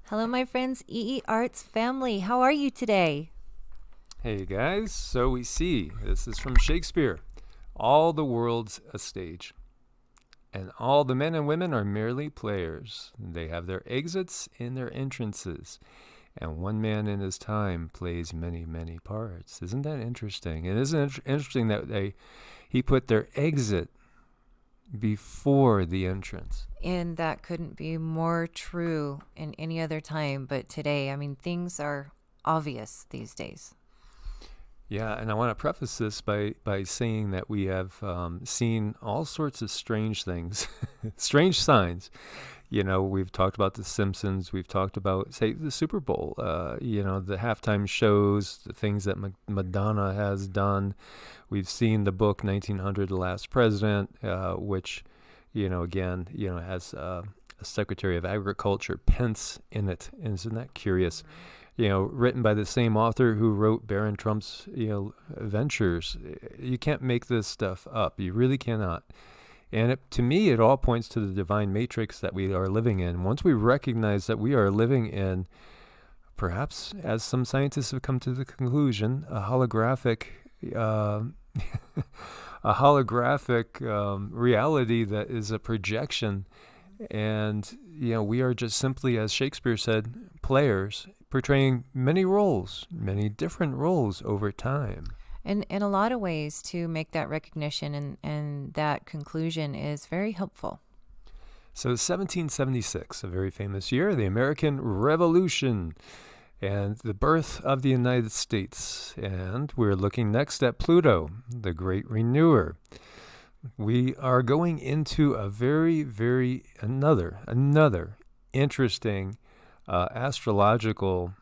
Hello, my friends, EEARTS family. How are you today? Hey guys, so we see, this is from Shakespeare. All the world's a stage, and all the men and women are merely players. They have their exits and their entrances, and one man in his time plays many, many parts. Isn't that interesting? And isn't it interesting that he put their exit before the entrance? And that couldn't be more true in any other time, but today, things are obvious these days. Yeah, and I want to preface this by saying that we have seen all sorts of strange things, strange signs. We've talked about The Simpsons. We've talked about, say, the Super Bowl, the halftime shows, the things that Madonna has done. We've seen the book 1900, The Last President, which, again, has a Secretary of Agriculture, Pence, in it. And isn't that curious? Written by the same author who wrote Barron Trump's, Ventures. You can't make this stuff up. You really cannot. And to me, it all points to the divine matrix that we are living in. Once we recognize that we are living in, perhaps, as some scientists have come to the conclusion, a holographic, reality that is a projection. And, we are just simply, as Shakespeare said, players portraying many roles, many different roles over time. And in a lot of ways, to make that recognition and that conclusion is very helpful. So 1776, a very famous year, the American Revolution and the birth of the United States. And we're looking next at Pluto, the great renewer. We are going into a another interesting astrological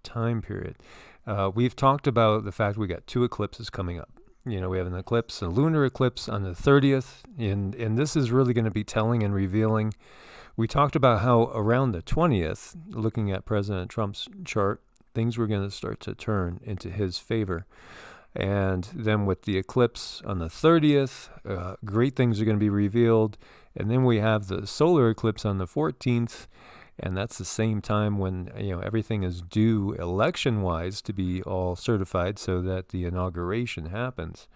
time period. We've talked about the fact we got two eclipses coming up. We have an eclipse, a lunar eclipse on the 30th, and this is really going to be telling and revealing. We talked about how around the 20th, looking at President Trump's chart, things were going to start to turn into his favor. And then with the eclipse on the 30th, great things are going to be revealed. And then we have the solar eclipse on the 14th, and that's the same time when everything is due election-wise to be all certified so that the inauguration happens.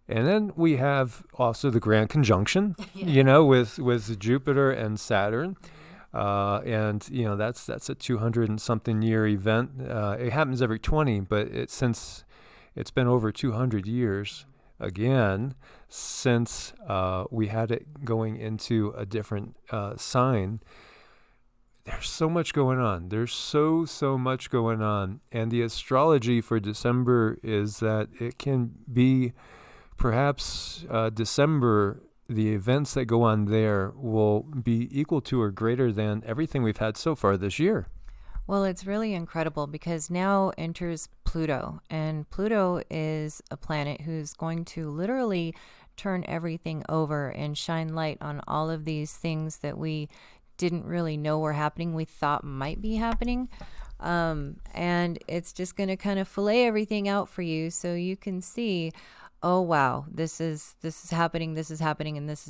And then we have also the grand conjunction, with Jupiter and Saturn. And that's a 200 and something year event. It happens every 20, but since it's been over 200 years, again, since we had it going into a different sign. There's so much going on. There's so much going on. And the astrology for December is that it can be perhaps December, the events that go on there will be equal to or greater than everything we've had so far this year. Well, it's really incredible because now enters Pluto, and Pluto is a planet who's going to literally turn everything over and shine light on all of these things that we didn't really know were happening, we thought might be happening. And it's just going to kind of fillet everything out for you so you can see, oh wow, this is happening, and this is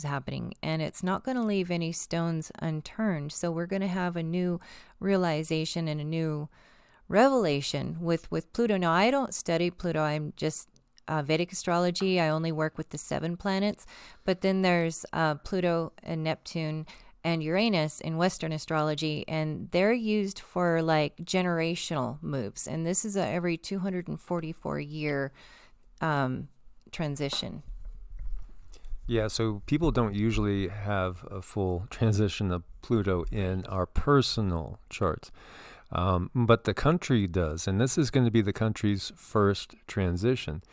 happening, and it's not going to leave any stones unturned. So we're going to have a new realization and a new revelation with Pluto. Now, I don't study Pluto. I'm just Vedic astrology. I only work with the 7 planets, but then there's Pluto and Neptune and Uranus in Western astrology, and they're used for like generational moves. And this is a every 244 year transition. Yeah, so people don't usually have a full transition of Pluto in our personal charts, but the country does, and this is going to be the country's first transition.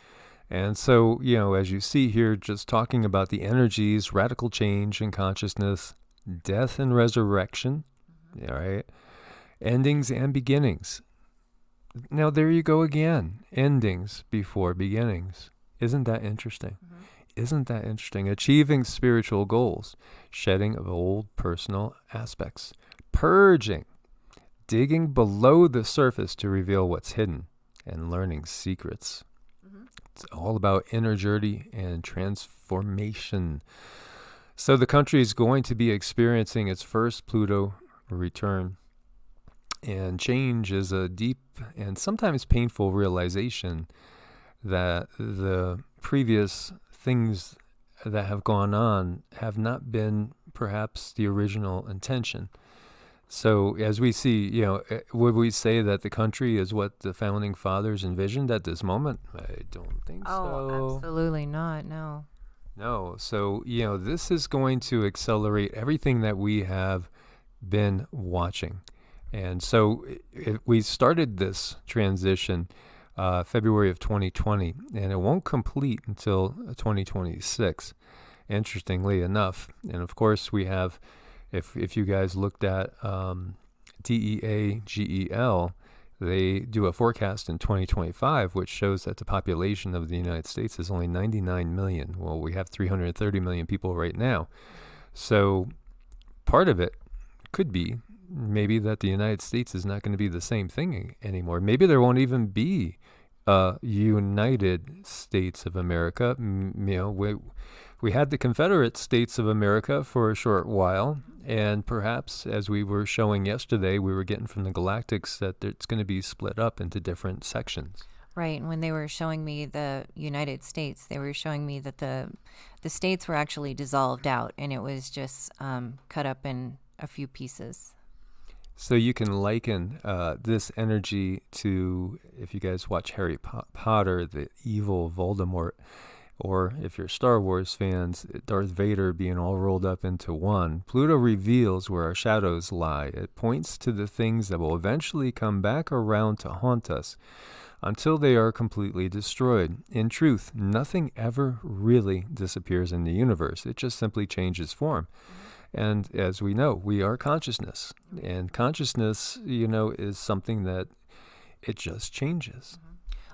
And so, as you see here, just talking about the energies, radical change in consciousness, death and resurrection, all right, endings and beginnings. Now, there you go again, endings before beginnings. Isn't that interesting? Mm-hmm. Isn't that interesting? Achieving spiritual goals, shedding of old personal aspects, purging, digging below the surface to reveal what's hidden, and learning secrets. Mm-hmm. It's all about inner journey and transformation. So the country is going to be experiencing its first Pluto return. And change is a deep and sometimes painful realization that the previous things that have gone on have not been perhaps the original intention. So as we see, would we say that the country is what the founding fathers envisioned at this moment? I don't think so. Oh, absolutely not. No. No. So, this is going to accelerate everything that we have been watching. And so we started this transition February of 2020, and it won't complete until 2026, interestingly enough. And of course, we have, if you guys looked at DEAGEL, they do a forecast in 2025, which shows that the population of the United States is only 99 million. Well, we have 330 million people right now. So part of it could be maybe that the United States is not going to be the same thing anymore. Maybe there won't even be United States of America. We had the Confederate States of America for a short while, and perhaps, as we were showing yesterday, we were getting from the galactics that it's going to be split up into different sections. Right, and when they were showing me the United States, they were showing me that the states were actually dissolved out, and it was just cut up in a few pieces. So you can liken this energy to, if you guys watch Harry Potter, the evil Voldemort, or if you're Star Wars fans, Darth Vader being all rolled up into one. Pluto reveals where our shadows lie. It points to the things that will eventually come back around to haunt us until they are completely destroyed. In truth, nothing ever really disappears in the universe. It just simply changes form. And as we know, we are consciousness. And consciousness, is something that it just changes.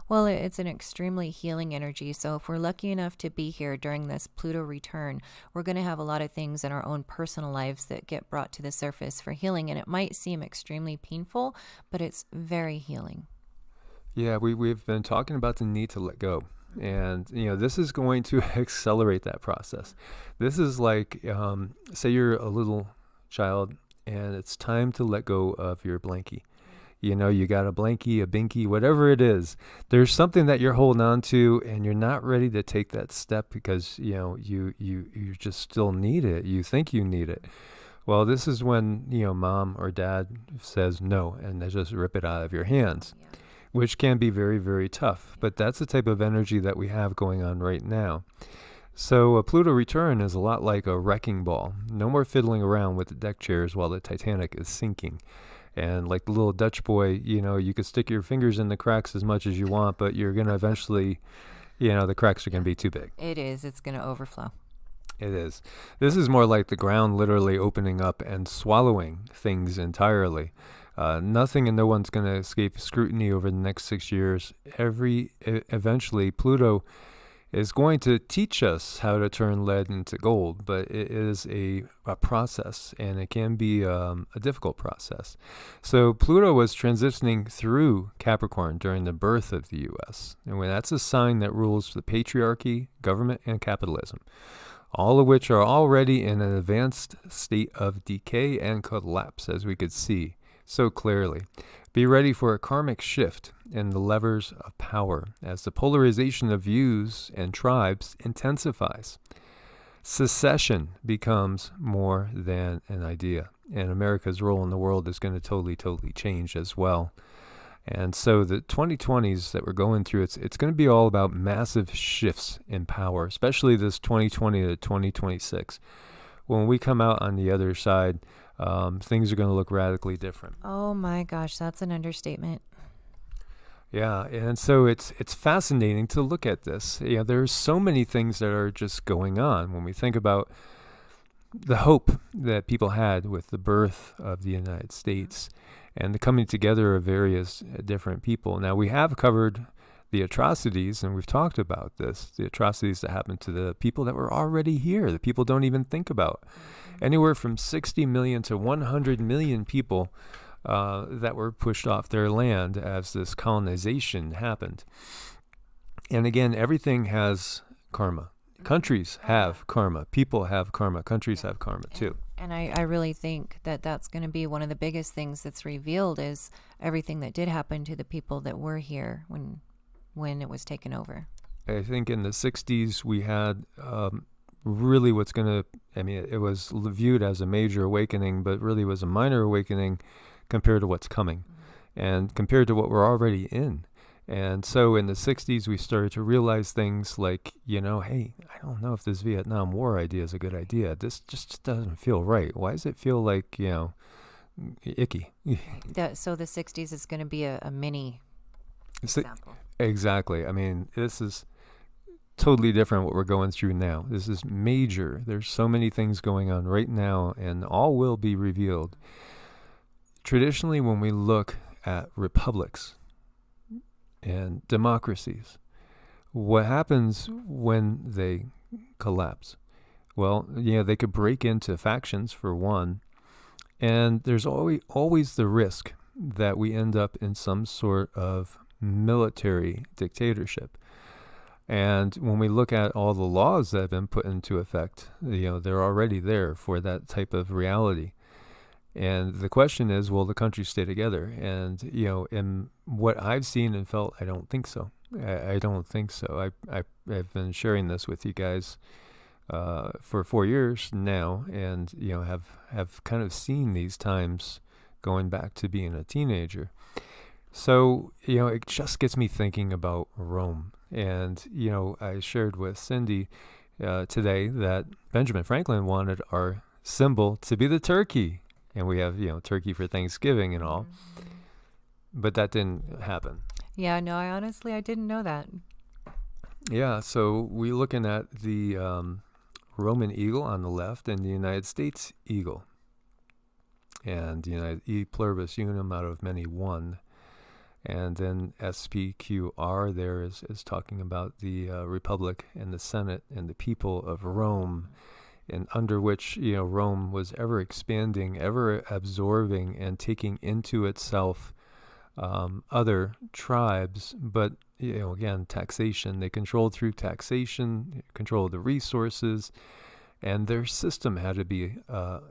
Well, it's an extremely healing energy. So if we're lucky enough to be here during this Pluto return, we're going to have a lot of things in our own personal lives that get brought to the surface for healing. And it might seem extremely painful, but it's very healing. Yeah, we've been talking about the need to let go. And, this is going to accelerate that process. This is like, say you're a little child and it's time to let go of your blankie. You got a blankie, a binky, whatever it is. There's something that you're holding on to and you're not ready to take that step because, you just still need it. You think you need it. Well, this is when, mom or dad says no and they just rip it out of your hands. Yeah. Which can be very, very tough. But that's the type of energy that we have going on right now. So a Pluto return is a lot like a wrecking ball. No more fiddling around with the deck chairs while the Titanic is sinking. And like the little Dutch boy, you could stick your fingers in the cracks as much as you want, but you're going to eventually, the cracks are going to be too big. It is. It's going to overflow. It is. This is more like the ground literally opening up and swallowing things entirely. Nothing and no one's going to escape scrutiny over the next 6 years. Eventually, Pluto is going to teach us how to turn lead into gold, but it is a process, and it can be a difficult process. So Pluto was transitioning through Capricorn during the birth of the U.S., and when that's a sign that rules the patriarchy, government, and capitalism, all of which are already in an advanced state of decay and collapse, as we could see so clearly. Be ready for a karmic shift in the levers of power as the polarization of views and tribes intensifies. Secession becomes more than an idea, and America's role in the world is going to totally change as well. And so the 2020s that we're going through, it's going to be all about massive shifts in power, especially this 2020 to 2026. When we come out on the other side, things are going to look radically different. Oh my gosh, that's an understatement. Yeah, and so it's fascinating to look at this. There's so many things that are just going on when we think about the hope that people had with the birth of the United States and the coming together of various different people. Now, we have covered the atrocities, and we've talked about this, the atrocities that happened to the people that were already here, the people don't even think about. Anywhere from 60 million to 100 million people that were pushed off their land as this colonization happened. And again, everything has karma. Countries have karma. People have karma. Countries have karma too. And I really think that that's going to be one of the biggest things that's revealed is everything that did happen to the people that were here when it was taken over. I think in the 60s we had really what's going to, I mean, it was viewed as a major awakening, but really was a minor awakening compared to what's coming and compared to what we're already in. And so in the 60s, we started to realize things like, hey, I don't know if this Vietnam War idea is a good idea. This just doesn't feel right. Why does it feel like, icky? So the 60s is going to be a mini example. Exactly. I mean, this is totally different what we're going through now. This is major. There's so many things going on right now, and all will be revealed. Traditionally, when we look at republics and democracies, what happens when they collapse? Well, they could break into factions for one, and there's always the risk that we end up in some sort of military dictatorship. And when we look at all the laws that have been put into effect, they're already there for that type of reality. And the question is, will the country stay together? And, in what I've seen and felt, I don't think so. I don't think so. I've been sharing this with you guys for 4 years now, and, have kind of seen these times going back to being a teenager. So, it just gets me thinking about Rome. And, I shared with Cindy today that Benjamin Franklin wanted our symbol to be the turkey. And we have, turkey for Thanksgiving and all. But that didn't happen. Yeah, no, I didn't know that. Yeah, so we're looking at the Roman eagle on the left and the United States eagle. And, E pluribus unum, out of many one. And then SPQR there is talking about the Republic and the Senate and the people of Rome, and under which, Rome was ever expanding, ever absorbing, and taking into itself other tribes. But, again, taxation. They controlled through taxation, controlled the resources, and their system had to be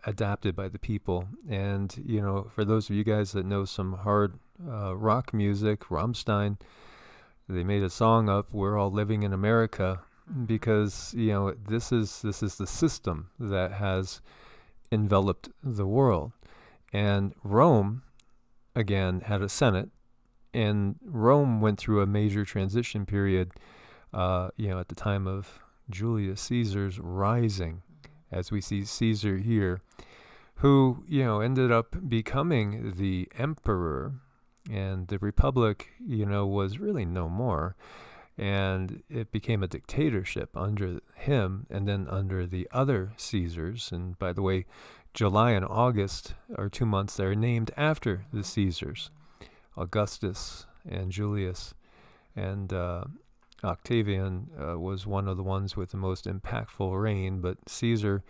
adapted by the people. And, for those of you guys that know some hard rock music, Rammstein, they made a song up, "We're All Living in America," because, this is the system that has enveloped the world. And Rome, again, had a Senate, and Rome went through a major transition period, at the time of Julius Caesar's rising, as we see Caesar here, who, ended up becoming the emperor, and the Republic, was really no more. And it became a dictatorship under him and then under the other Caesars. And by the way, July and August are 2 months that are named after the Caesars, Augustus and Julius. And Octavian was one of the ones with the most impactful reign. But Caesar,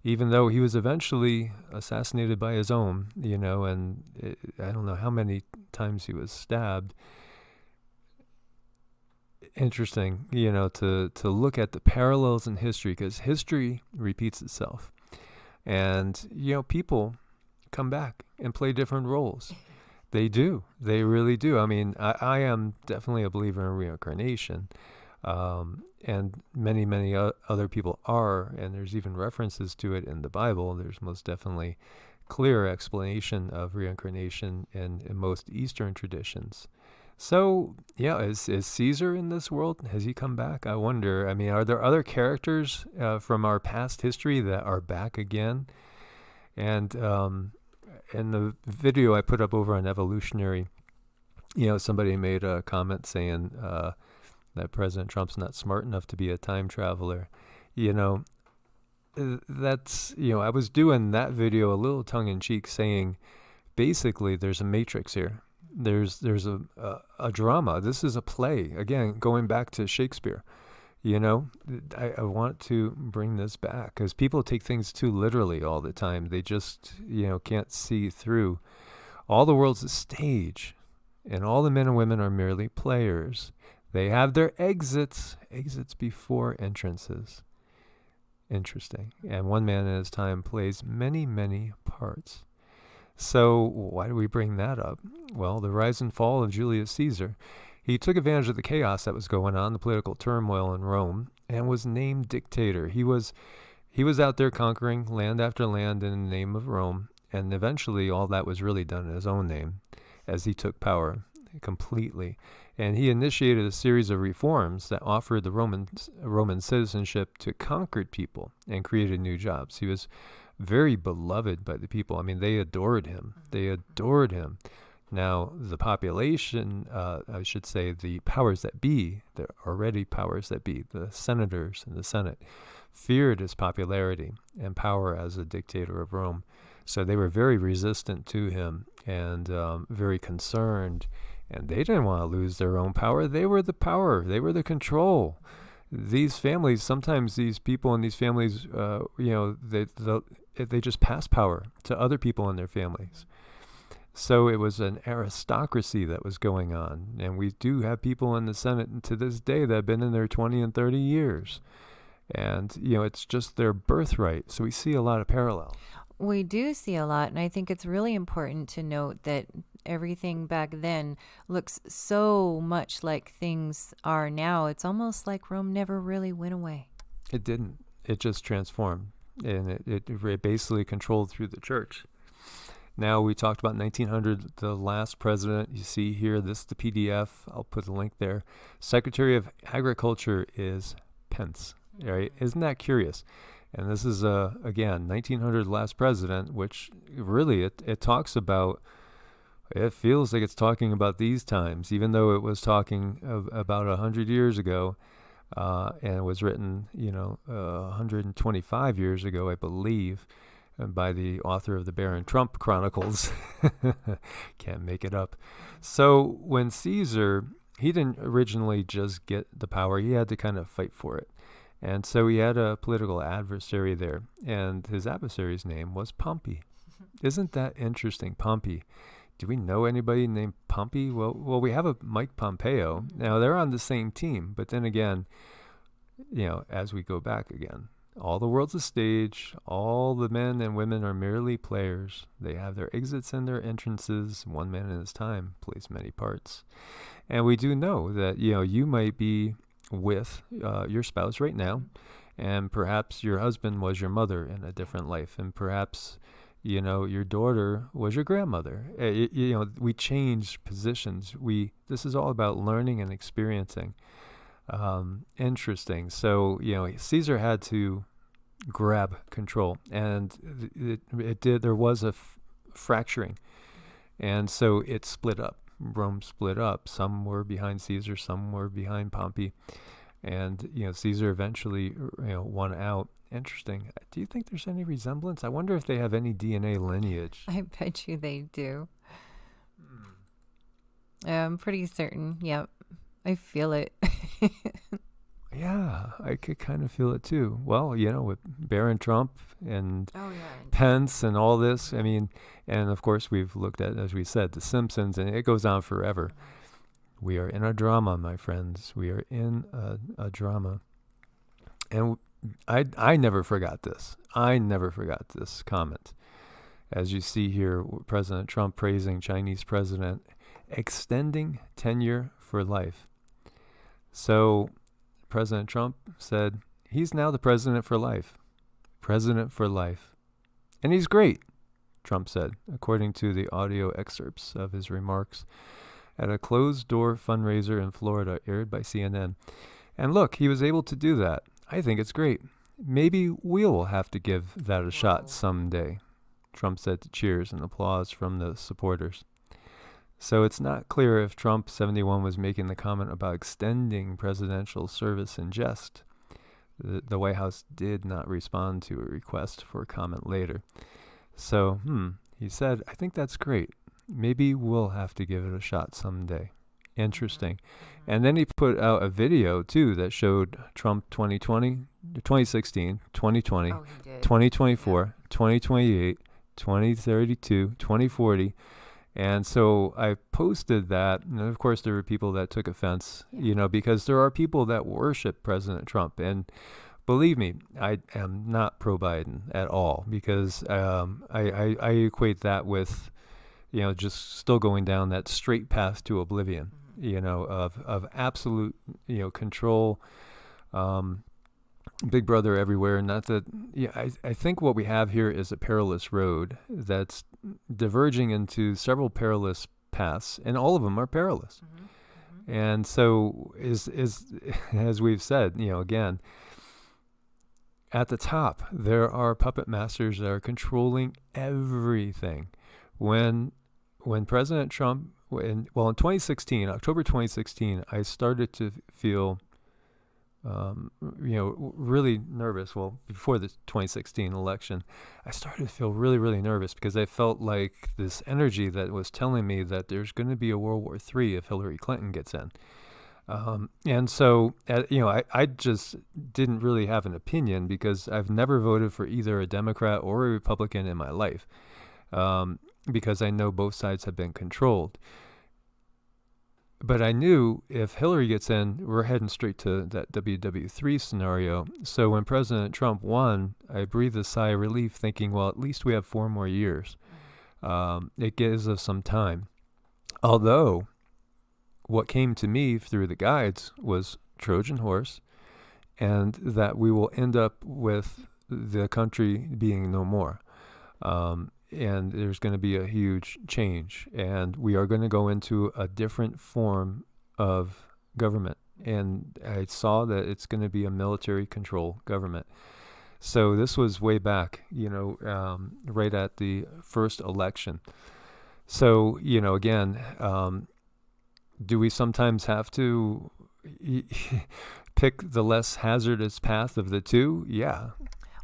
even though he was eventually assassinated by his own, and I don't know how many times he was stabbed. Interesting, to look at the parallels in history, because history repeats itself. And, people come back and play different roles. They do. They really do. I mean, I am definitely a believer in reincarnation. And many, many other people are. And there's even references to it in the Bible. There's most definitely clear explanation of reincarnation in most Eastern traditions. So, yeah, is Caesar in this world? Has he come back? I wonder. I mean, are there other characters from our past history that are back again? And in the video I put up over on Evolutionary, somebody made a comment saying that President Trump's not smart enough to be a time traveler. That's, I was doing that video a little tongue-in-cheek, saying basically there's a matrix here. There's a drama. This is a play. Again, going back to Shakespeare, I want to bring this back because people take things too literally all the time. They just, can't see through. All the world's a stage, and all the men and women are merely players. They have their exits before entrances. Interesting. And one man in his time plays many, many parts. So why do we bring that up? Well, the rise and fall of Julius Caesar. He took advantage of the chaos that was going on, the political turmoil in Rome, and was named dictator. He was out there conquering land after land in the name of Rome, and eventually all that was really done in his own name as he took power completely. And he initiated a series of reforms that offered the Roman citizenship to conquered people and created new jobs. He was very beloved by the people. I mean, they adored him. They adored him. Now, the population, I should say, the powers that be, the already powers that be, the senators and the Senate, feared his popularity and power as a dictator of Rome. So they were very resistant to him and very concerned. And they didn't want to lose their own power. They were the power. They were the control. These families, sometimes these people in these families, they just pass power to other people in their families. So it was an aristocracy that was going on. And we do have people in the Senate to this day that have been in there 20 and 30 years. And, it's just their birthright. So we see a lot of parallel. We do see a lot, and I think it's really important to note that everything back then looks so much like things are now. It's almost like Rome never really went away. It didn't. It just transformed, and it basically controlled through the church. Now, we talked about 1900, the last president. You see here, this is the PDF. I'll put the link there. Secretary of Agriculture is Pence. Right? Isn't that curious? And this is, again, 1900 last president, which really it talks about, it feels like it's talking about these times, even though it was talking about 100 years ago, and it was written, 125 years ago, I believe, by the author of the Baron Trump Chronicles. Can't make it up. So when Caesar, he didn't originally just get the power, he had to kind of fight for it. And so he had a political adversary there, and his adversary's name was Pompey. Isn't that interesting? Pompey. Do we know anybody named Pompey? Well, we have a Mike Pompeo. Now, they're on the same team, but then again, as we go back again, all the world's a stage. All the men and women are merely players. They have their exits and their entrances. One man in his time plays many parts. And we do know that, you might be with your spouse right now, and perhaps your husband was your mother in a different life, and perhaps your daughter was your grandmother. We change positions. This is all about learning and experiencing. Interesting. So Caesar had to grab control, and it did. There was a fracturing, and so it split up. Rome split up. Some were behind Caesar, some were behind Pompey, and Caesar eventually won out. Interesting. Do you think there's any resemblance? I wonder if they have any DNA lineage. I bet you they do. I'm pretty certain. Yep. I feel it. Yeah, I could kind of feel it too. Well, with Baron Trump and Pence and all this, and of course we've looked at, as we said, The Simpsons, and it goes on forever. We are in a drama, my friends. We are in a drama. And I never forgot this. I never forgot this comment. As you see here, President Trump praising Chinese president, extending tenure for life. So President Trump said he's now the president for life. President for life. And he's great, Trump said, according to the audio excerpts of his remarks at a closed-door fundraiser in Florida aired by CNN. And look, he was able to do that. I think it's great. Maybe we'll have to give that a shot someday, Trump said to cheers and applause from the supporters. So it's not clear if Trump, 71, was making the comment about extending presidential service in jest. The White House did not respond to a request for comment later. So, he said, I think that's great. Maybe we'll have to give it a shot someday. Interesting. And then he put out a video, too, that showed Trump 2020, 2016, 2020, 2024, 2028, 2032, 2040. And so I posted that, and of course there were people that took offense, because there are people that worship President Trump, and believe me, I am not pro-Biden at all, because I equate that with, just still going down that straight path to oblivion, of absolute, control, Big Brother everywhere. Not that, I think what we have here is a perilous road that's diverging into several perilous paths, and all of them are perilous. And so is as we've said, again, at the top, there are puppet masters that are controlling everything. When President Trump, in 2016, October 2016, I started to feel, really nervous. Well, before the 2016 election, I started to feel really, really nervous, because I felt like this energy that was telling me that there's going to be a World War III if Hillary Clinton gets in. And so, I just didn't really have an opinion, because I've never voted for either a Democrat or a Republican in my life, because I know both sides have been controlled. But I knew if Hillary gets in, we're heading straight to that WW3 scenario. So when President Trump won, I breathed a sigh of relief, thinking, well, at least we have 4 more years. It gives us some time. Although, what came to me through the guides was Trojan horse, and that we will end up with the country being no more. And there's going to be a huge change, and we are going to go into a different form of government. And I saw that it's going to be a military control government. So this was way back, right at the first election. So, again, do we sometimes have to pick the less hazardous path of the two? Yeah.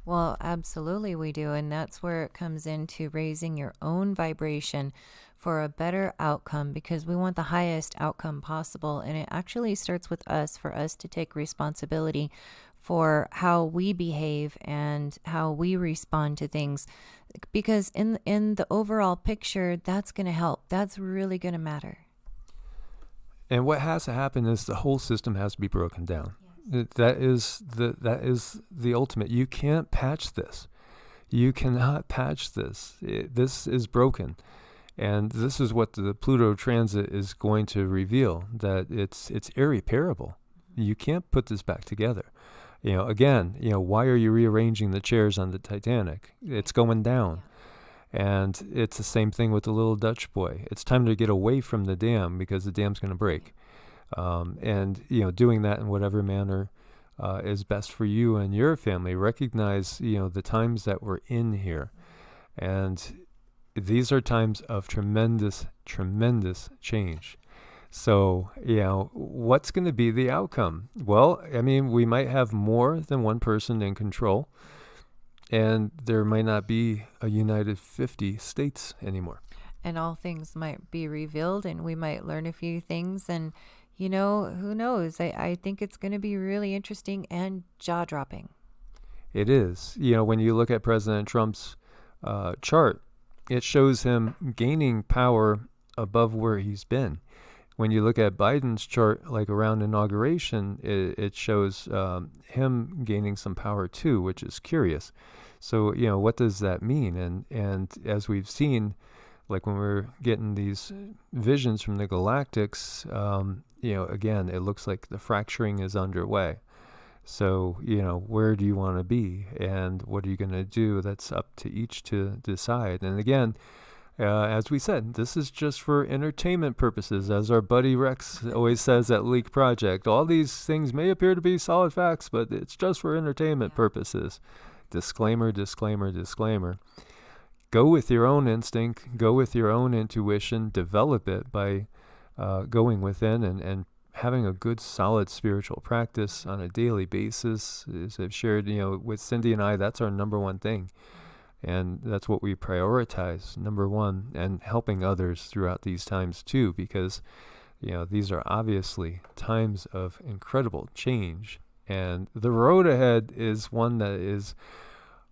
Well, absolutely we do. And that's where it comes into raising your own vibration for a better outcome, because we want the highest outcome possible. And it actually starts with us, for us to take responsibility for how we behave and how we respond to things. Because in the overall picture, that's going to help. That's really going to matter. And what has to happen is the whole system has to be broken down. That is the ultimate. You can't patch this. You cannot patch this. This is broken, and this is what the Pluto transit is going to reveal. That it's irreparable. You can't put this back together. Again, why are you rearranging the chairs on the Titanic? It's going down. And it's the same thing with the little Dutch boy. It's time to get away from the dam, because the dam's going to break. And doing that in whatever manner is best for you and your family. Recognize, the times that we're in here. And these are times of tremendous, tremendous change. So, what's going to be the outcome? Well, we might have more than one person in control. And there might not be a united 50 states anymore. And all things might be revealed, and we might learn a few things. And, who knows? I think it's going to be really interesting and jaw-dropping. It is. When you look at President Trump's chart, it shows him gaining power above where he's been. When you look at Biden's chart, like around inauguration, it shows him gaining some power too, which is curious. So, what does that mean? And as we've seen, like when we're getting these visions from the galactics, again, it looks like the fracturing is underway. So, where do you want to be? And what are you going to do? That's up to each to decide. And again, as we said, this is just for entertainment purposes, as our buddy Rex always says at Leak Project. All these things may appear to be solid facts, but it's just for entertainment purposes. Disclaimer, disclaimer, disclaimer. Go with your own instinct. Go with your own intuition. Develop it by going within and having a good, solid spiritual practice on a daily basis. As I've shared, with Cindy and I, that's our number one thing. And that's what we prioritize, number one, and helping others throughout these times too, because, these are obviously times of incredible change. And the road ahead is one that is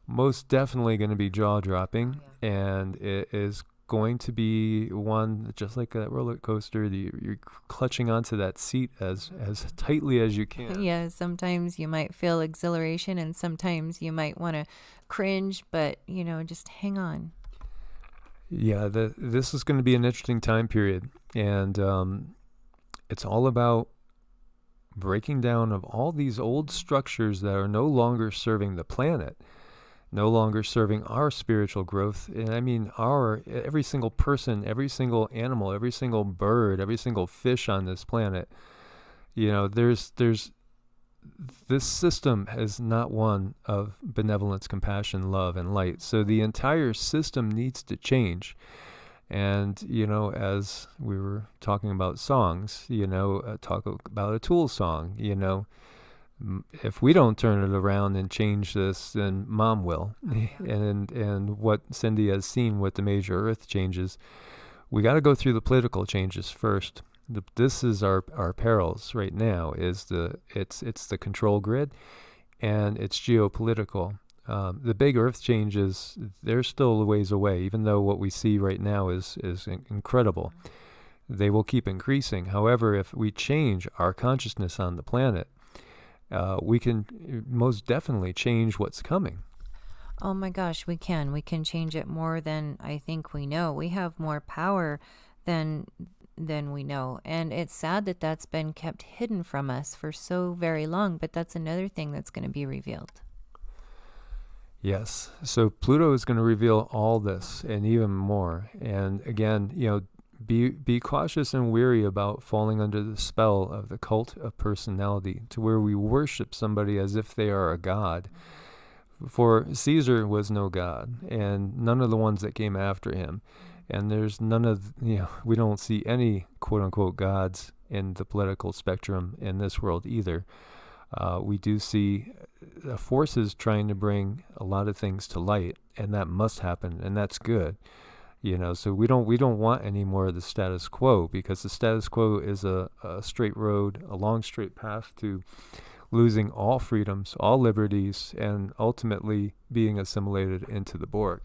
most definitely going to be jaw-dropping, and it is going to be one just like a roller coaster. You're clutching onto that seat as tightly as you can. Yeah, sometimes you might feel exhilaration and sometimes you might want to cringe, but, just hang on. Yeah, this is going to be an interesting time period. And it's all about breaking down of all these old structures that are no longer serving the planet, no longer serving our spiritual growth. And I mean, every single person, every single animal, every single bird, every single fish on this planet, there's this system is not one of benevolence, compassion, love, and light. So the entire system needs to change. And, as we were talking about songs, talk about a Tool song, if we don't turn it around and change this, then Mom will. And what Cindy has seen with the major earth changes, we got to go through the political changes first. This is our perils right now. It's the control grid, and it's geopolitical. The big earth changes, they're still a ways away, even though what we see right now is incredible. They will keep increasing. However, if we change our consciousness on the planet, we can most definitely change what's coming. Oh my gosh, we can. We can change it more than I think we know. We have more power than we know. And it's sad that that's been kept hidden from us for so very long, but that's another thing that's going to be revealed. Yes. So Pluto is going to reveal all this and even more. And again, be cautious and wary about falling under the spell of the cult of personality, to where we worship somebody as if they are a god. For Caesar was no god, and none of the ones that came after him. And there's none of, we don't see any quote unquote gods in the political spectrum in this world either. We do see forces trying to bring a lot of things to light, and that must happen, and that's good. So we don't want any more of the status quo, because the status quo is a straight road, a long straight path to losing all freedoms, all liberties, and ultimately being assimilated into the Borg.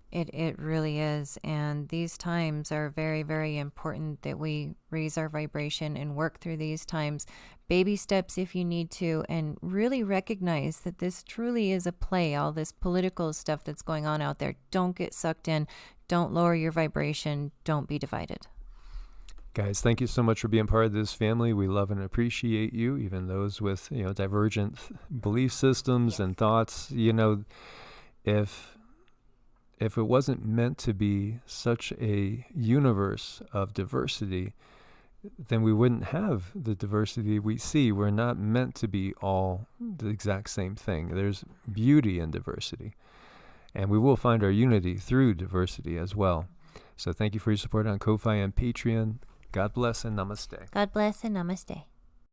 It really is. And these times are very, very important that we raise our vibration and work through these times. Baby steps if you need to, and really recognize that this truly is a play, all this political stuff that's going on out there. Don't get sucked in. Don't lower your vibration. Don't be divided. Guys, thank you so much for being part of this family. We love and appreciate you, even those with, divergent belief systems and thoughts. If it wasn't meant to be such a universe of diversity, then we wouldn't have the diversity we see. We're not meant to be all the exact same thing. There's beauty in diversity. And we will find our unity through diversity as well. So thank you for your support on Ko-Fi and Patreon. God bless and namaste. God bless and namaste.